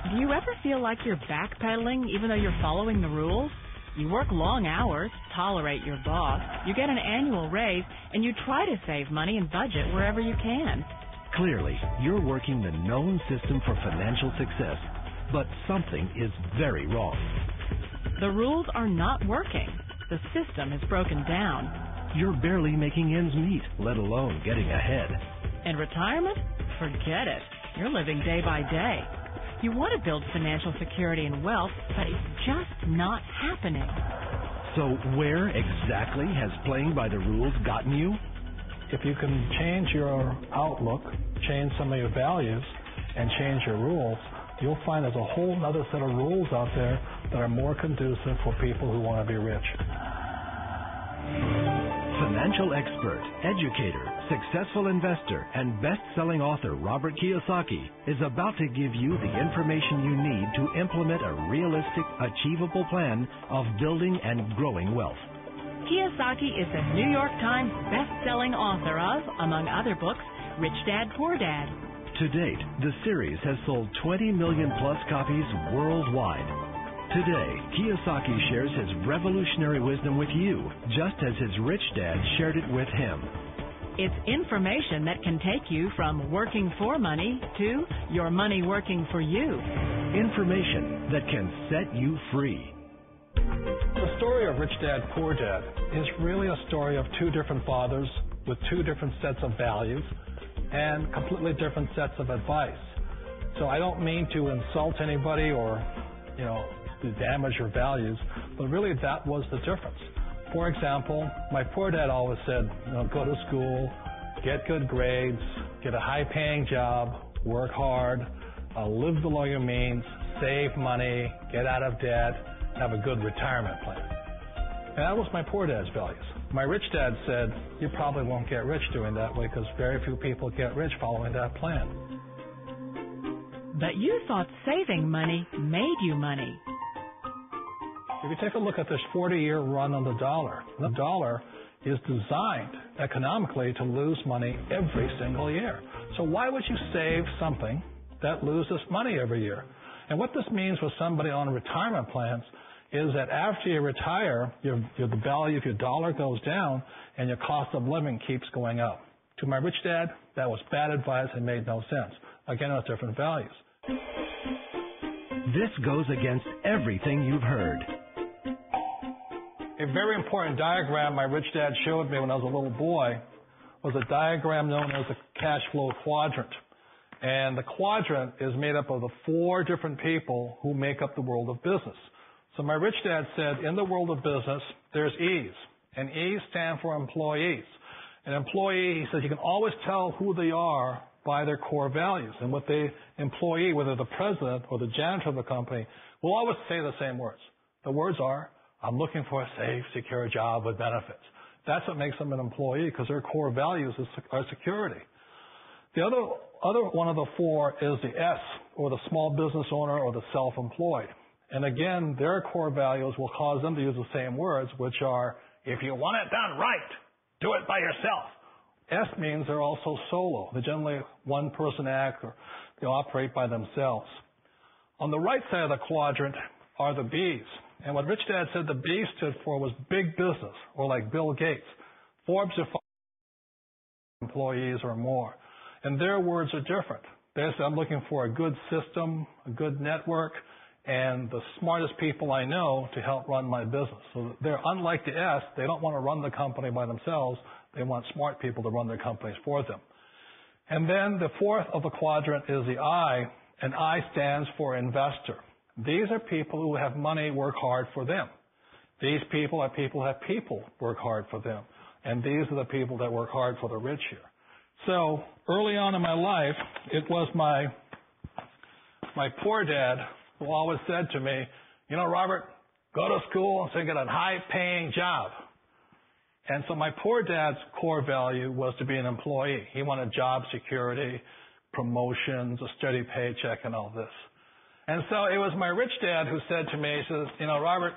Do you ever feel like you're backpedaling even though you're following the rules? You work long hours, tolerate your boss, you get an annual raise, and you try to save money and budget wherever you can. Clearly, you're working the known system for financial success, but something is very wrong. The rules are not working. The system is broken down. You're barely making ends meet, let alone getting ahead. And retirement? Forget it. You're living day by day. You want to build financial security and wealth, but it's just not happening. So where exactly has playing by the rules gotten you? If you can change your outlook, change some of your values, and change your rules, you'll find there's a whole other set of rules out there that are more conducive for people who want to be rich. Financial expert, educator, successful investor, and best-selling author Robert Kiyosaki is about to give you the information you need to implement a realistic, achievable plan of building and growing wealth. Kiyosaki is the New York Times best-selling author of, among other books, Rich Dad, Poor Dad. To date, the series has sold 20 million-plus copies worldwide. Today, Kiyosaki shares his revolutionary wisdom with you, just as his rich dad shared it with him. It's information that can take you from working for money to your money working for you. Information that can set you free. The story of Rich Dad, Poor Dad is really a story of two different fathers with two different sets of values and completely different sets of advice. So I don't mean to insult anybody or, to damage your values, but really that was the difference. For example, my poor dad always said, go to school, get good grades, get a high-paying job, work hard, live below your means, save money, get out of debt, have a good retirement plan. And that was my poor dad's values. My rich dad said, you probably won't get rich doing that way because very few people get rich following that plan. But you thought saving money made you money. If you take a look at this 40-year run on the dollar is designed economically to lose money every single year. So why would you save something that loses money every year? And what this means for somebody on retirement plans is that after you retire, the value of your dollar goes down and your cost of living keeps going up. To my rich dad, that was bad advice and made no sense. Again, it's different values. This goes against everything you've heard. A very important diagram my rich dad showed me when I was a little boy was a diagram known as the cash flow quadrant. And the quadrant is made up of the four different people who make up the world of business. So my rich dad said, in the world of business, there's E's. And E's stand for employees. An employee, he says, you can always tell who they are by their core values. And what the employee, whether the president or the janitor of the company, will always say the same words. The words are, I'm looking for a safe, secure job with benefits. That's what makes them an employee because their core values are security. The other one of the four is the S, or the small business owner or the self-employed. And again, their core values will cause them to use the same words, which are, if you want it done right, do it by yourself. S means they're also solo. They're generally one-person act or they operate by themselves. On the right side of the quadrant are the B's. And what Rich Dad said the B stood for was big business, or like Bill Gates. Forbes are 5 employees or more. And their words are different. They say, I'm looking for a good system, a good network, and the smartest people I know to help run my business. So they're unlike the S. They don't want to run the company by themselves. They want smart people to run their companies for them. And then the fourth of the quadrant is the I, and I stands for investor. These are people who have money work hard for them. These people are people who have people work hard for them. And these are the people that work hard for the rich here. So early on in my life, it was my poor dad who always said to me, Robert, go to school and get a high-paying job. And so my poor dad's core value was to be an employee. He wanted job security, promotions, a steady paycheck, and all this. And so it was my rich dad who said to me, he says, Robert,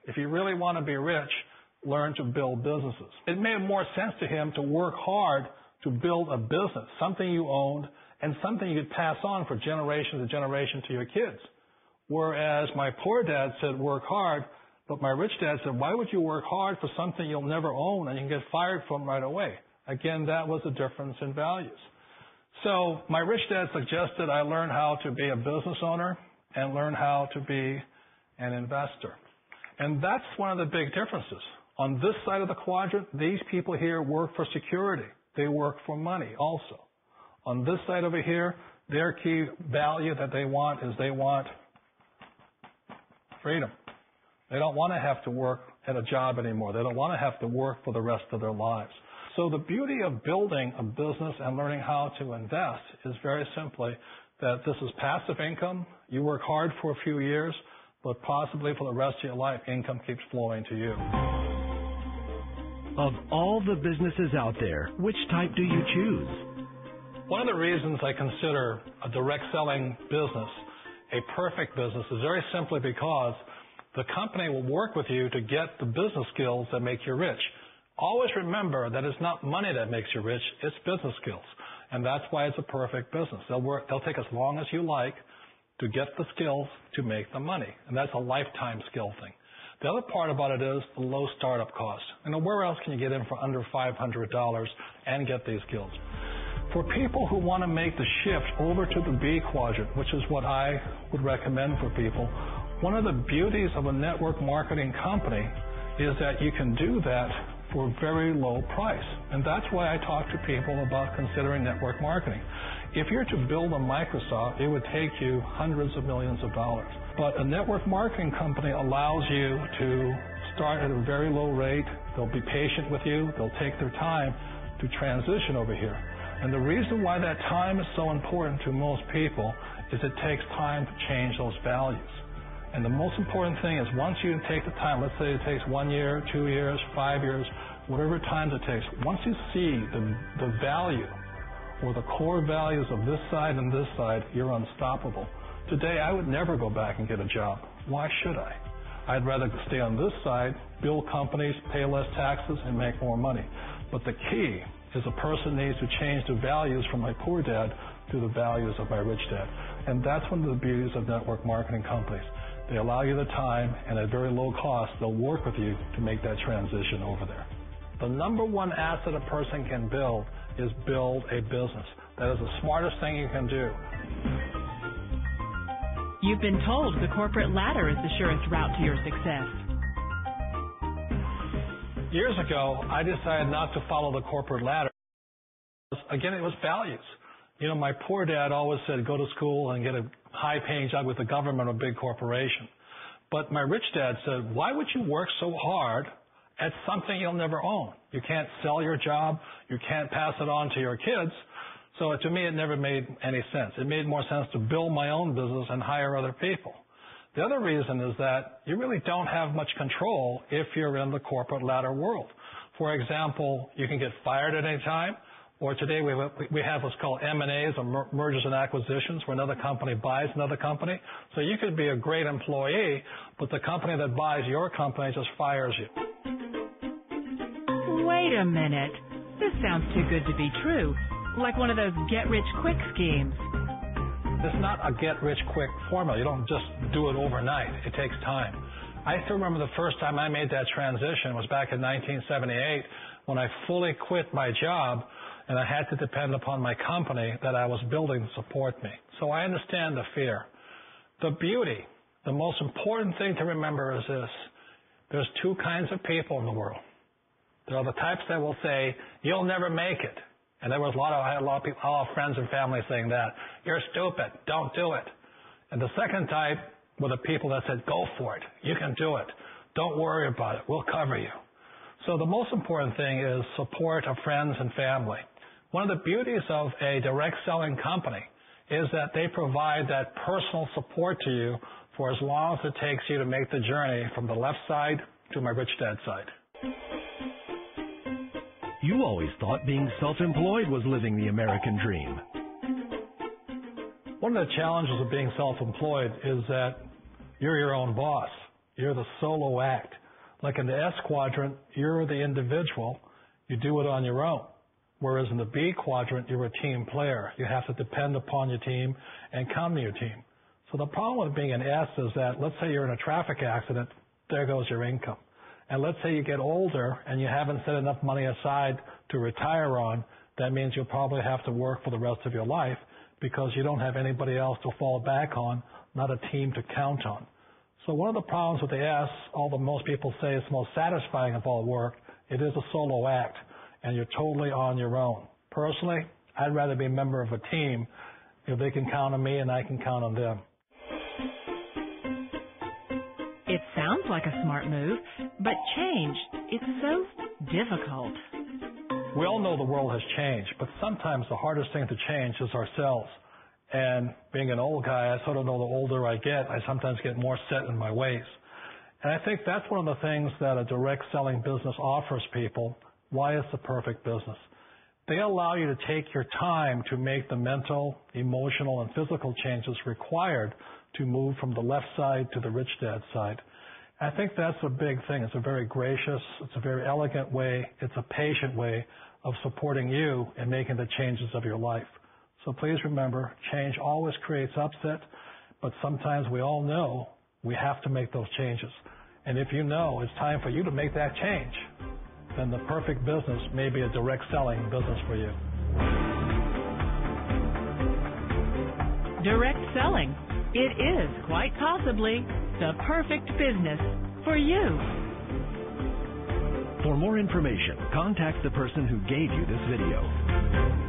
if you really want to be rich, learn to build businesses. It made more sense to him to work hard to build a business, something you owned and something you could pass on for generation to generation to your kids. Whereas my poor dad said, work hard, but my rich dad said, why would you work hard for something you'll never own and you can get fired from right away? Again, that was a difference in values. So my rich dad suggested I learn how to be a business owner and learn how to be an investor. And that's one of the big differences. On this side of the quadrant, these people here work for security. They work for money also. On this side over here, their key value that they want is they want freedom. They don't want to have to work at a job anymore. They don't want to have to work for the rest of their lives. So the beauty of building a business and learning how to invest is very simply that this is passive income. You work hard for a few years, but possibly for the rest of your life, income keeps flowing to you. Of all the businesses out there, which type do you choose? One of the reasons I consider a direct selling business a perfect business is very simply because the company will work with you to get the business skills that make you rich. Always remember that it's not money that makes you rich, it's business skills. And that's why it's a perfect business. They'll take as long as you like to get the skills to make the money. And that's a lifetime skill thing. The other part about it is the low startup cost. Where else can you get in for under $500 and get these skills? For people who want to make the shift over to the B quadrant, which is what I would recommend for people, one of the beauties of a network marketing company is that you can do that for a very low price. And that's why I talk to people about considering network marketing. If you're to build a Microsoft, it would take you hundreds of millions of dollars. But a network marketing company allows you to start at a very low rate. They'll be patient with you. They'll take their time to transition over here. And the reason why that time is so important to most people is it takes time to change those values. And the most important thing is once you take the time, let's say it takes 1 year, 2 years, 5 years, whatever time it takes, once you see the value or the core values of this side and this side, you're unstoppable. Today, I would never go back and get a job. Why should I? I'd rather stay on this side, build companies, pay less taxes, and make more money. But the key is a person needs to change the values from my poor dad to the values of my rich dad. And that's one of the beauties of network marketing companies. They allow you the time, and at very low cost, they'll work with you to make that transition over there. The number one asset a person can build is build a business. That is the smartest thing you can do. You've been told the corporate ladder is the surest route to your success. Years ago, I decided not to follow the corporate ladder. Again, it was values. My poor dad always said, go to school and get a high-paying job with the government or big corporation. But my rich dad said, why would you work so hard at something you'll never own? You can't sell your job. You can't pass it on to your kids. So to me, it never made any sense. It made more sense to build my own business and hire other people. The other reason is that you really don't have much control if you're in the corporate ladder world. For example, you can get fired at any time, or today we have what's called M&As, or mergers and acquisitions, where another company buys another company. So you could be a great employee, but the company that buys your company just fires you. Wait a minute. This sounds too good to be true. Like one of those get-rich-quick schemes. It's not a get-rich-quick formula. You don't just do it overnight. It takes time. I still remember the first time I made that transition was back in 1978 when I fully quit my job and I had to depend upon my company that I was building to support me. So I understand the fear. The beauty, the most important thing to remember is this. There's two kinds of people in the world. There are the types that will say, you'll never make it. And I had a lot of people, all friends and family saying that. You're stupid. Don't do it. And the second type were the people that said, go for it. You can do it. Don't worry about it. We'll cover you. So the most important thing is support of friends and family. One of the beauties of a direct selling company is that they provide that personal support to you for as long as it takes you to make the journey from the left side to my rich dad side. You always thought being self-employed was living the American dream. One of the challenges of being self-employed is that you're your own boss. You're the solo act. Like in the S quadrant, you're the individual. You do it on your own. Whereas in the B quadrant, you're a team player. You have to depend upon your team and come to your team. So the problem with being an S is that, let's say you're in a traffic accident, there goes your income. And let's say you get older and you haven't set enough money aside to retire on, that means you'll probably have to work for the rest of your life because you don't have anybody else to fall back on, not a team to count on. So one of the problems with the S, although most people say it's most satisfying of all work, it is a solo act, and you're totally on your own. Personally, I'd rather be a member of a team if they can count on me and I can count on them. It sounds like a smart move, but change, it's so difficult. We all know the world has changed, but sometimes the hardest thing to change is ourselves. And being an old guy, I sort of know the older I get, I sometimes get more set in my ways. And I think that's one of the things that a direct selling business offers people, why it's the perfect business. They allow you to take your time to make the mental, emotional, and physical changes required to move from the left side to the rich dad side. I think that's a big thing. It's a very gracious, it's a very elegant way, it's a patient way of supporting you in making the changes of your life. So please remember, change always creates upset, but sometimes we all know we have to make those changes. And if you know it's time for you to make that change, then the perfect business may be a direct selling business for you. Direct selling. It is quite possibly the perfect business for you. For more information, contact the person who gave you this video.